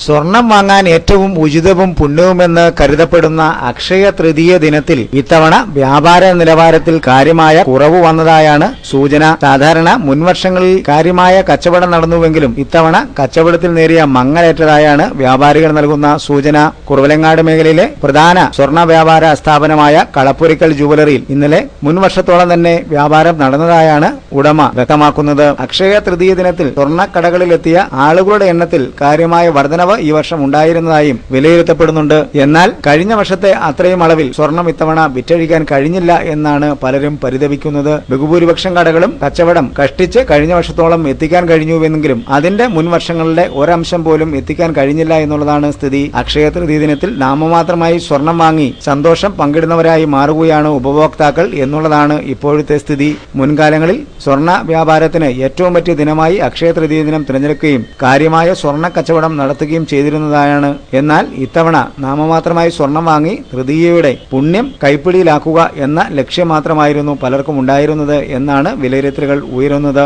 സ്വർണം വാങ്ങാൻ ഏറ്റവും ഉചിതവും പുണ്യവുമെന്ന് കരുതപ്പെടുന്ന അക്ഷയ തൃതീയ ദിനത്തിൽ ഇത്തവണ വ്യാപാര നിലവാരത്തിൽ കാര്യമായ കുറവ് വന്നതായാണ് സൂചന. സാധാരണ മുൻവർഷങ്ങളിൽ കാര്യമായ കച്ചവടം നടന്നുവെങ്കിലും ഇത്തവണ കച്ചവടത്തിൽ നേരിയ മങ്ങലേറ്റതായാണ് വ്യാപാരികൾ നൽകുന്ന സൂചന. കുറവലങ്ങാട് മേഖലയിലെ പ്രധാന സ്വർണ്ണ വ്യാപാര സ്ഥാപനമായ കളപ്പുരയ്ക്കൽ ജുവലറിയിൽ ഇന്നലെ മുൻവർഷത്തോളം തന്നെ വ്യാപാരം നടന്നതായാണ് ഉടമ വ്യക്തമാക്കുന്നത്. അക്ഷയ തൃതീയ ദിനത്തിൽ സ്വർണ്ണക്കടകളിലെത്തിയ ആളുകളുടെ എണ്ണത്തിൽ കാര്യമായ വർധനവ് ഈ വർഷം ഉണ്ടായിരുന്നതായും വിലയിരുത്തപ്പെടുന്നുണ്ട്. എന്നാൽ കഴിഞ്ഞ വർഷത്തെ അത്രയും അളവിൽ സ്വർണം ഇത്തവണ വിറ്റഴിക്കാൻ കഴിഞ്ഞില്ല എന്നാണ് പലരും പരിതപിക്കുന്നത്. ബഹുഭൂരിപക്ഷം കടകളും കച്ചവടം കഷ്ടിച്ച് കഴിഞ്ഞ വർഷത്തോളം എത്തിക്കാൻ കഴിഞ്ഞുവെങ്കിലും അതിന്റെ മുൻവർഷങ്ങളുടെ ഒരംശം പോലും എത്തിക്കാൻ കഴിഞ്ഞില്ല എന്നുള്ളതാണ് സ്ഥിതി. അക്ഷയ തൃതീയ ദിനത്തിൽ നാമമാത്രമായി സ്വർണം വാങ്ങി സന്തോഷം പങ്കിടുന്നവരായി മാറുകയാണ് ഉപഭോക്താക്കൾ എന്നുള്ളതാണ് ഇപ്പോഴത്തെ സ്ഥിതി. മുൻകാലങ്ങളിൽ സ്വർണ്ണ വ്യാപാരത്തിന് ഏറ്റവും പറ്റിയ ദിനമായി അക്ഷയ തൃതീയ ദിനം തിരഞ്ഞെടുക്കുകയും കാര്യമായ സ്വർണ്ണ കച്ചവടം നടത്തുകയും ചെയ്തിരുന്നതാണ്. എന്നാൽ ഇത്തവണ നാമമാത്രമായി സ്വർണം വാങ്ങി തൃതീയയുടെ പുണ്യം കൈപ്പിടിയിലാക്കുക എന്ന ലക്ഷ്യം മാത്രമായിരുന്നു പലർക്കും ഉണ്ടായിരുന്നത് എന്നാണ് വിലയിരുത്തലുകൾ ഉയരുന്നത്.